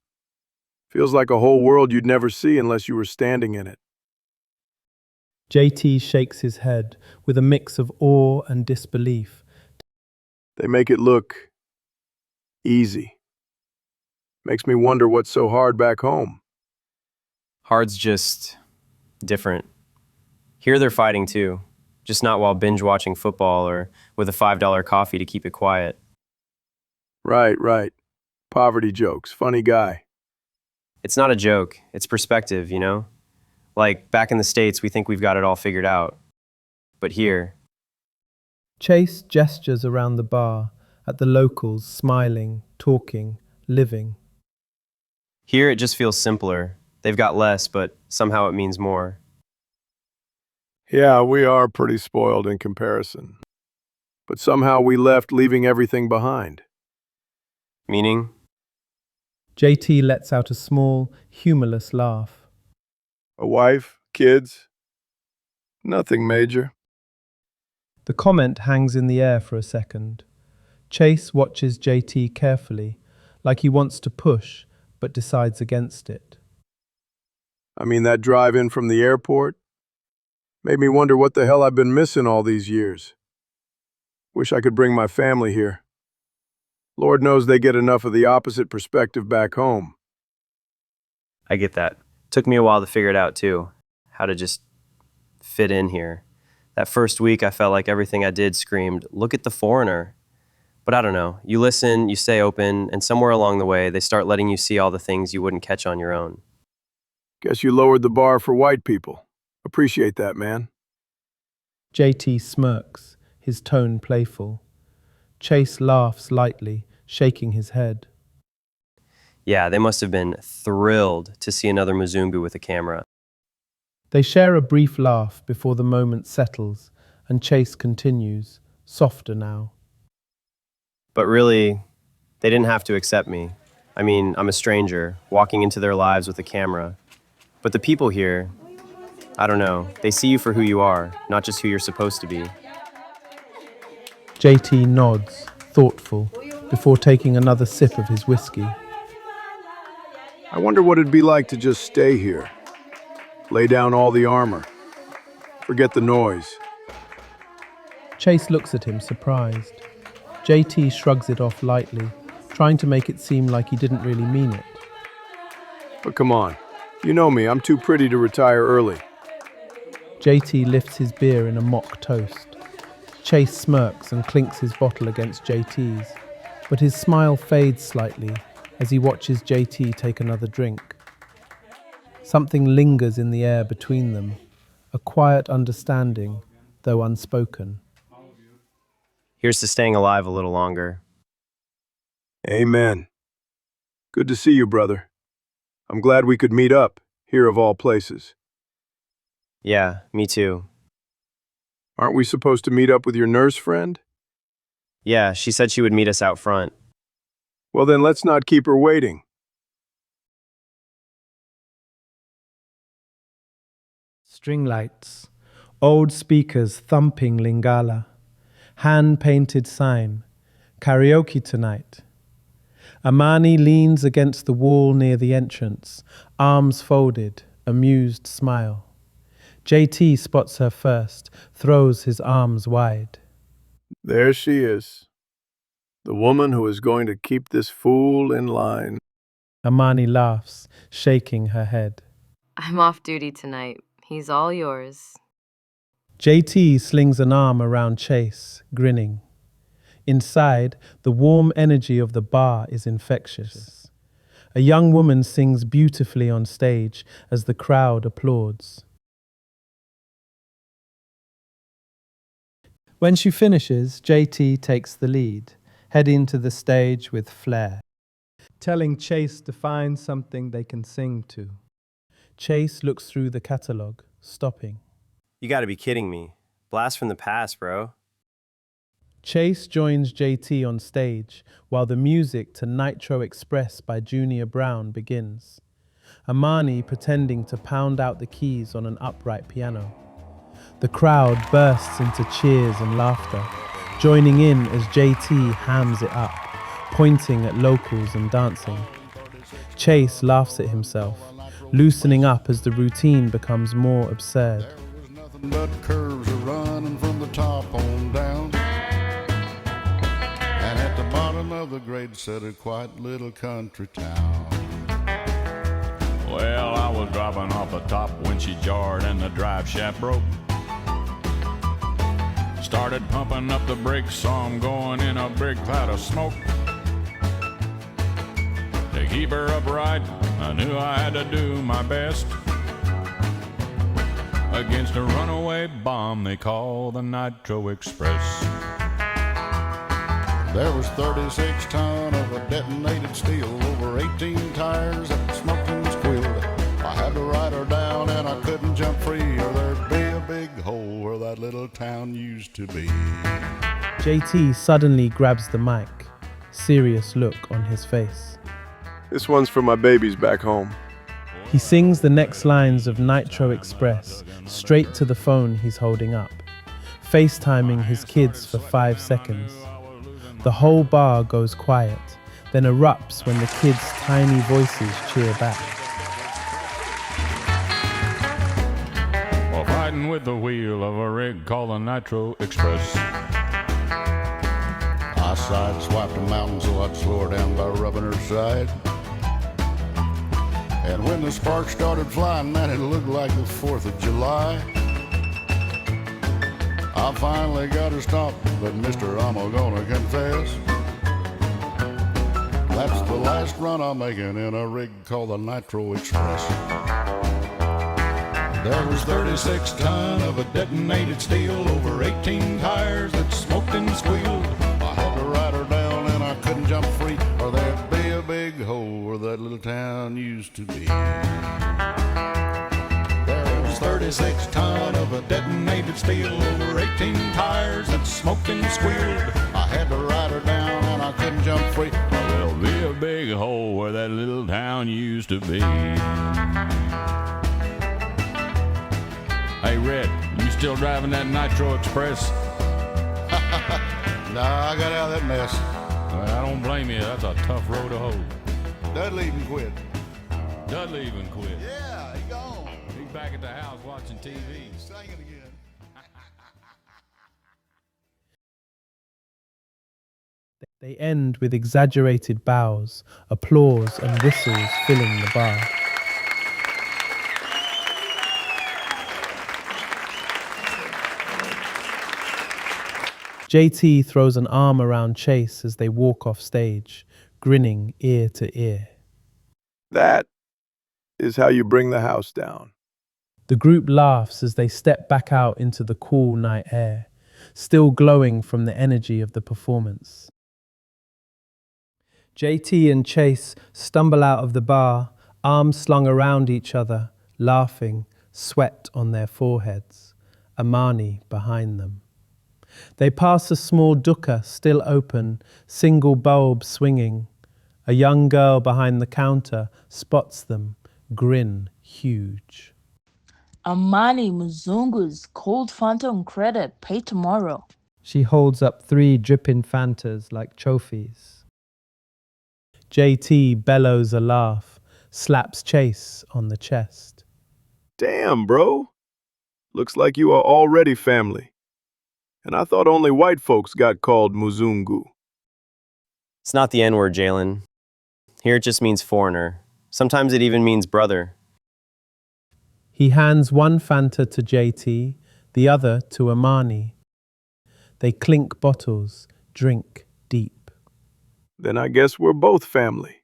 Feels like a whole world you'd never see unless you were standing in it. JT shakes his head with a mix of awe and disbelief. They make it look easy. Makes me wonder what's so hard back home. Hard's just different. Here they're fighting too, just not while binge watching football or with a $5 coffee to keep it quiet. Right. Poverty jokes, funny guy. It's not a joke, it's perspective, you know? Like, back in the States, we think we've got it all figured out. But here... Chase gestures around the bar, at the locals smiling, talking, living. Here it just feels simpler. They've got less, but somehow it means more. Yeah, we are pretty spoiled in comparison. But somehow we left leaving everything behind. Meaning? JT lets out a small, humorless laugh. A wife, kids, nothing major. The comment hangs in the air for a second. Chase watches JT carefully, like he wants to push, but decides against it. I mean, that drive in from the airport made me wonder what the hell I've been missing all these years. Wish I could bring my family here. Lord knows they get enough of the opposite perspective back home. I get that. Took me a while to figure it out too, how to just fit in here. That first week I felt like everything I did screamed, look at the foreigner. But I don't know, you listen, you stay open, and somewhere along the way they start letting you see all the things you wouldn't catch on your own. Guess you lowered the bar for white people. Appreciate that, man. JT smirks, his tone playful. Chase laughs lightly, shaking his head. Yeah, they must have been thrilled to see another Muzungu with a camera. They share a brief laugh before the moment settles, and Chase continues, softer now. But really, they didn't have to accept me. I mean, I'm a stranger, walking into their lives with a camera. But the people here, I don't know, they see you for who you are, not just who you're supposed to be. JT nods, thoughtful, before taking another sip of his whiskey. I wonder what it'd be like to just stay here. Lay down all the armor. Forget the noise. Chase looks at him, surprised. JT shrugs it off lightly, trying to make it seem like he didn't really mean it. But come on, you know me, I'm too pretty to retire early. JT lifts his beer in a mock toast. Chase smirks and clinks his bottle against JT's, but his smile fades slightly as he watches JT take another drink. Something lingers in the air between them, a quiet understanding, though unspoken. Here's to staying alive a little longer. Amen. Good to see you, brother. I'm glad we could meet up, here of all places. Yeah, me too. Aren't we supposed to meet up with your nurse friend? Yeah, she said she would meet us out front. Well, then let's not keep her waiting. String lights, old speakers thumping Lingala, hand-painted sign, karaoke tonight. Amani leans against the wall near the entrance, arms folded, amused smile. JT spots her first, throws his arms wide. There she is. The woman who is going to keep this fool in line. Amani laughs, shaking her head. I'm off duty tonight. He's all yours. JT slings an arm around Chase, grinning. Inside, the warm energy of the bar is infectious. A young woman sings beautifully on stage as the crowd applauds. When she finishes, JT takes the lead, heading to the stage with flair, telling Chase to find something they can sing to. Chase looks through the catalog, stopping. You gotta be kidding me. Blast from the past, bro. Chase joins JT on stage while the music to Nitro Express by Junior Brown begins. Amani pretending to pound out the keys on an upright piano. The crowd bursts into cheers and laughter, joining in as JT hams it up, pointing at locals and dancing. Chase laughs at himself, loosening up as the routine becomes more absurd. Nothing but curves are running from the top on down. And at the bottom of the grade set a quiet little country town. Well, I was driving off the top when she jarred and the drive shaft broke. Started pumping up the brakes, saw 'em going in a big cloud of smoke. To keep her upright, I knew I had to do my best. Against a runaway bomb they call the Nitro Express. There was 36 ton of a detonated steel, over 18 tires that smoked and squealed. I had to ride her down and I couldn't jump free, or there'd be a big hole where that little town used to be. JT suddenly grabs the mic, serious look on his face. This one's for my babies back home. He sings the next lines of Nitro Express straight to the phone he's holding up, FaceTiming his kids for 5 seconds. The whole bar goes quiet, then erupts when the kids' tiny voices cheer back. While fighting with the wheel of a rig called the Nitro Express. I sideswiped a mountain so I'd slow her down by rubbing her side. And when the sparks started flying, man, it looked like the 4th of July. I finally got her stopped, but mister, I'm gonna confess, that's the last run I'm making in a rig called the Nitro Express. There was 36 ton of a detonated steel, over 18 tires that smoked and squealed. I had to ride her down and I couldn't jump free, or there'd be a big hole where that little town used to be. There was 36 ton of a detonated steel, over 18 tires that smoked and squealed. I had to ride her down and I couldn't jump free, or There'll be a big hole where that little town used to be. Hey, Red, you still driving that Nitro Express? Nah, I got out of that mess. Well, I don't blame you. That's a tough road to hoe. Dudley even quit. Dudley even quit. Yeah, he gone. He's back at the house watching TV. Singing again. They end with exaggerated bows, applause, and whistles filling the bar. JT throws an arm around Chase as they walk off stage, grinning ear to ear. That is how you bring the house down. The group laughs as they step back out into the cool night air, still glowing from the energy of the performance. JT and Chase stumble out of the bar, arms slung around each other, laughing, sweat on their foreheads, Amani behind them. They pass a small dukkha still open, single bulb swinging. A young girl behind the counter spots them, grin huge. Amani Mzungu's cold Fanta on credit, pay tomorrow. She holds up 3 dripping Fantas like trophies. JT bellows a laugh, slaps Chase on the chest. Damn, bro. Looks like you are already family. And I thought only white folks got called Muzungu. It's not the N-word, Jalen. Here it just means foreigner. Sometimes it even means brother. He hands one Fanta to JT, the other to Amani. They clink bottles, drink deep. Then I guess we're both family.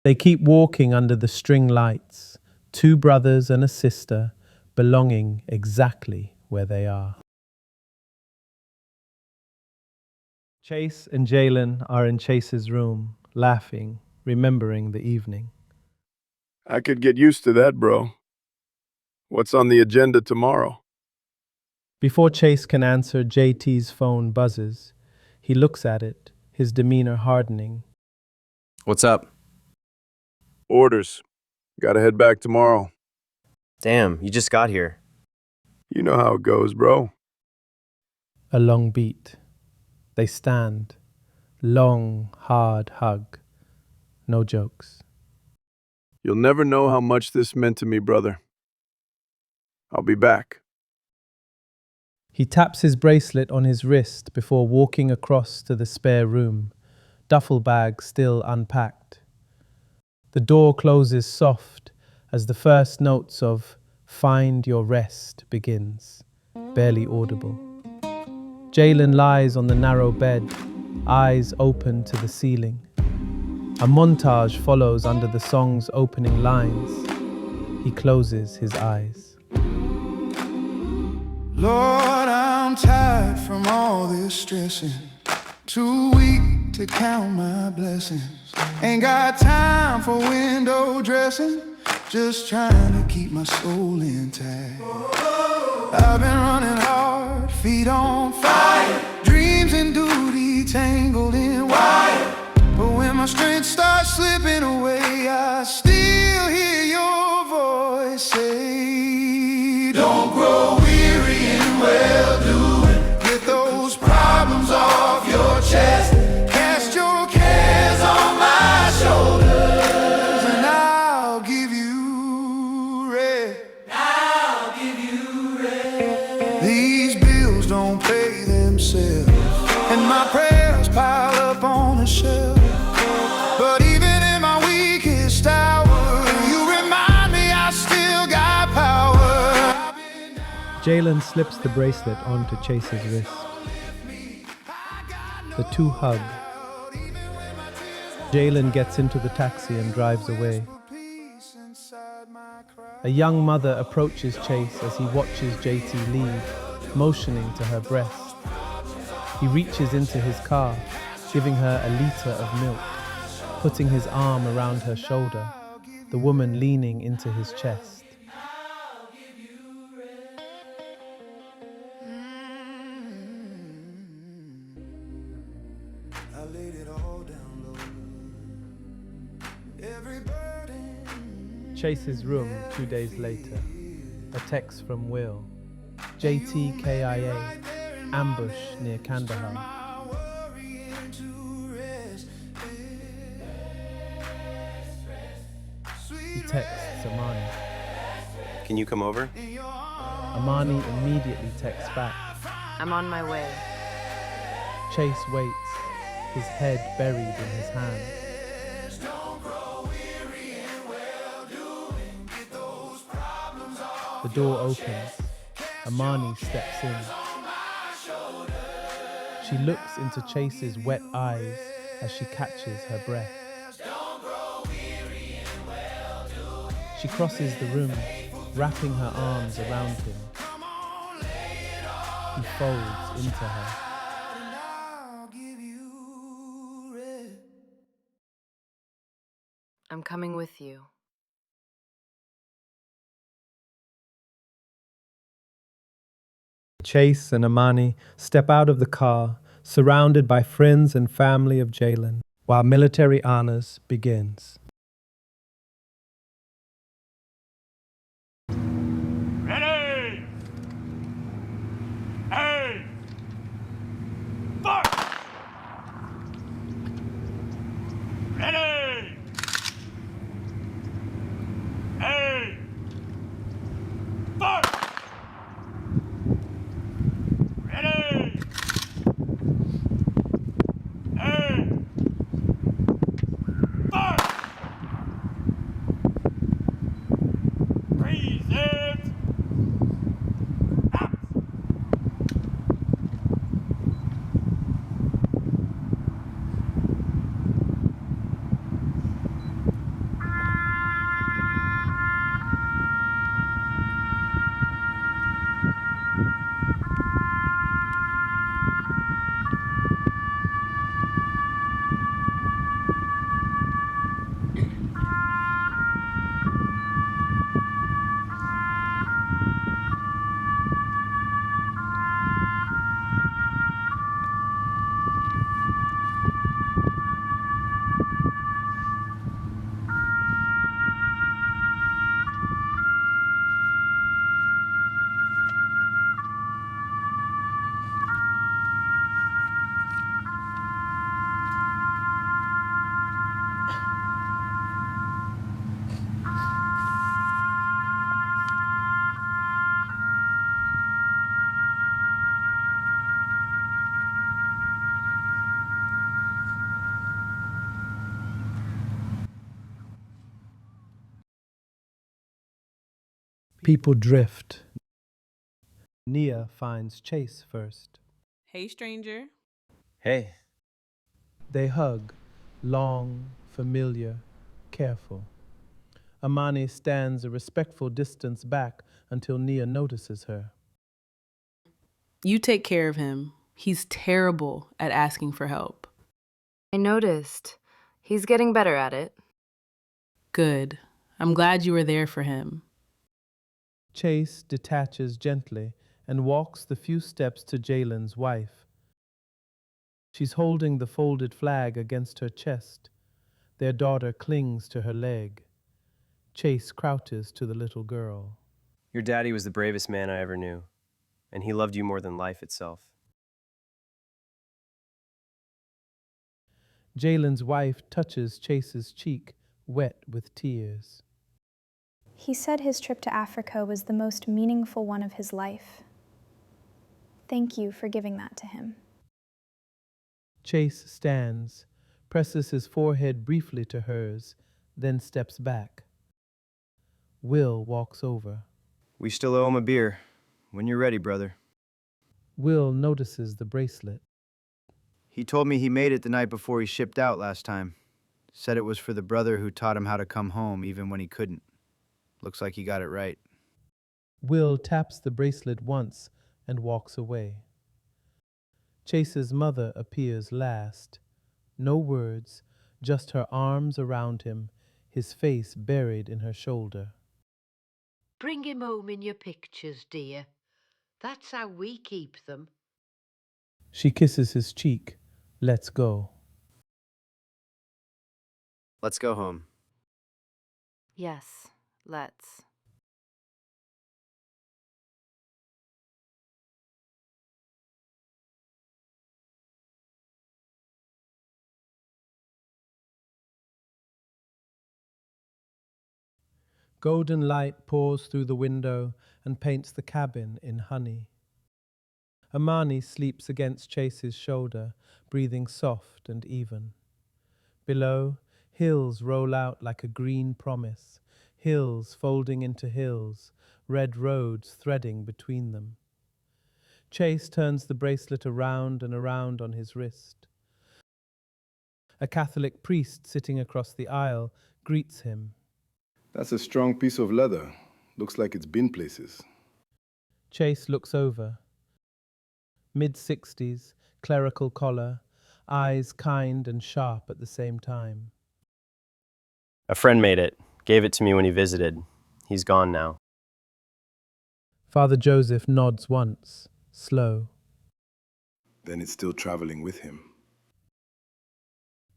They keep walking under the string lights, 2 brothers and a sister, belonging exactly where they are. Chase and Jalen are in Chase's room, laughing, remembering the evening. I could get used to that, bro. What's on the agenda tomorrow? Before Chase can answer, JT's phone buzzes. He looks at it, his demeanor hardening. What's up? Orders. Gotta head back tomorrow. Damn, you just got here. You know how it goes, bro. A long beat. They stand. Long, hard hug. No jokes. You'll never know how much this meant to me, brother. I'll be back. He taps his bracelet on his wrist before walking across to the spare room, duffel bag still unpacked. The door closes soft as the first notes of "Find Your Rest" begins, barely audible. Jalen lies on the narrow bed, eyes open to the ceiling. A montage follows under the song's opening lines. He closes his eyes. Lord, I'm tired from all this stressing. Too weak to count my blessings. Ain't got time for window dressing. Just trying to keep my soul intact. I've been running hard, feet on fire. Dreams and duty tangled in wire. But when my strength starts slipping away, I still hear your voice say, don't grow weary in well-doing. Get those problems off your chest. Cast your cares on my shoulders, and I'll give you rest. I'll give you rest. These bills don't pay themselves, and my prayers pile up on a shelf. But even in my weakest hour, you remind me I still got power. Jalen slips the bracelet onto Chase's wrist. The two hug. Jalen gets into the taxi and drives away. A young mother approaches Chase as he watches JT leave, motioning to her breast. He reaches into his car, giving her a liter of milk, putting his arm around her shoulder, the woman leaning into his chest. Chase's room 2 days later. A text from Will. JT KIA. Ambush near Kandahar. He texts Amani. Can you come over? Amani immediately texts back. I'm on my way. Chase waits, his head buried in his hands. The door opens. Amani steps in. She looks into Chase's wet eyes as she catches her breath. She crosses the room, wrapping her arms around him. He folds into her. I'm coming with you. Chase and Amani step out of the car, surrounded by friends and family of Jalen, while military honors begins. Ready! Hey! Fire! Ready! Hey! Fire! Ready! Hey! Fire! People drift. Nia finds Chase first. Hey, stranger. Hey. They hug, long, familiar, careful. Amani stands a respectful distance back until Nia notices her. You take care of him. He's terrible at asking for help. I noticed. He's getting better at it. Good. I'm glad you were there for him. Chase detaches gently and walks the few steps to Jalen's wife. She's holding the folded flag against her chest. Their daughter clings to her leg. Chase crouches to the little girl. Your daddy was the bravest man I ever knew, and he loved you more than life itself. Jalen's wife touches Chase's cheek, wet with tears. He said his trip to Africa was the most meaningful one of his life. Thank you for giving that to him. Chase stands, presses his forehead briefly to hers, then steps back. Will walks over. We still owe him a beer. When you're ready, brother. Will notices the bracelet. He told me he made it the night before he shipped out last time. Said it was for the brother who taught him how to come home even when he couldn't. Looks like he got it right. Will taps the bracelet once and walks away. Chase's mother appears last. No words, just her arms around him, his face buried in her shoulder. Bring him home in your pictures, dear. That's how we keep them. She kisses his cheek. Let's go. Let's go home. Yes, let's. Golden light pours through the window and paints the cabin in honey. Amani sleeps against Chase's shoulder, breathing soft and even. Below, hills roll out like a green promise, hills folding into hills, red roads threading between them. Chase turns the bracelet around and around on his wrist. A Catholic priest sitting across the aisle greets him. That's a strong piece of leather. Looks like it's been places. Chase looks over. Mid-60s, clerical collar, eyes kind and sharp at the same time. A friend made it, gave it to me when he visited. He's gone now. Father Joseph nods once, slow. Then it's still traveling with him.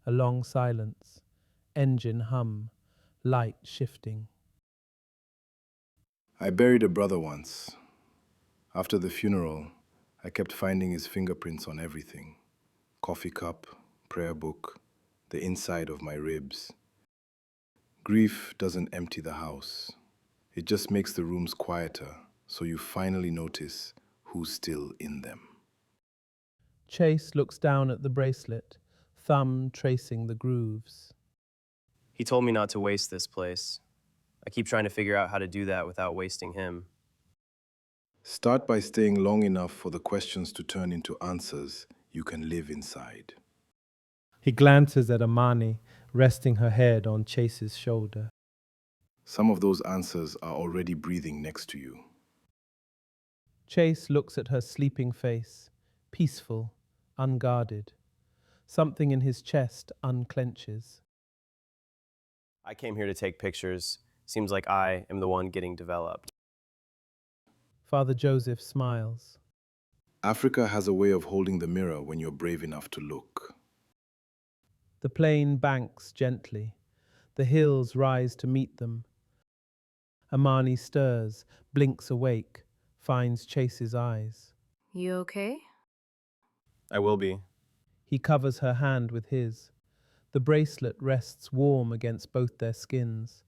A long silence, engine hum, light shifting. I buried a brother once. After the funeral, I kept finding his fingerprints on everything. Coffee cup, prayer book, the inside of my ribs. Grief doesn't empty the house. It just makes the rooms quieter, so you finally notice who's still in them. Chase looks down at the bracelet, thumb tracing the grooves. He told me not to waste this place. I keep trying to figure out how to do that without wasting him. Start by staying long enough for the questions to turn into answers you can live inside. He glances at Amani, resting her head on Chase's shoulder. Some of those answers are already breathing next to you. Chase looks at her sleeping face, peaceful, unguarded. Something in his chest unclenches. I came here to take pictures. Seems like I am the one getting developed. Father Joseph smiles. Africa has a way of holding the mirror when you're brave enough to look. The plane banks gently. The hills rise to meet them. Amani stirs, blinks awake, finds Chase's eyes. You okay? I will be. He covers her hand with his. The bracelet rests warm against both their skins.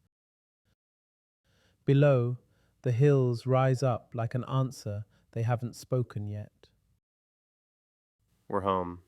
Below, the hills rise up like an answer they haven't spoken yet. We're home.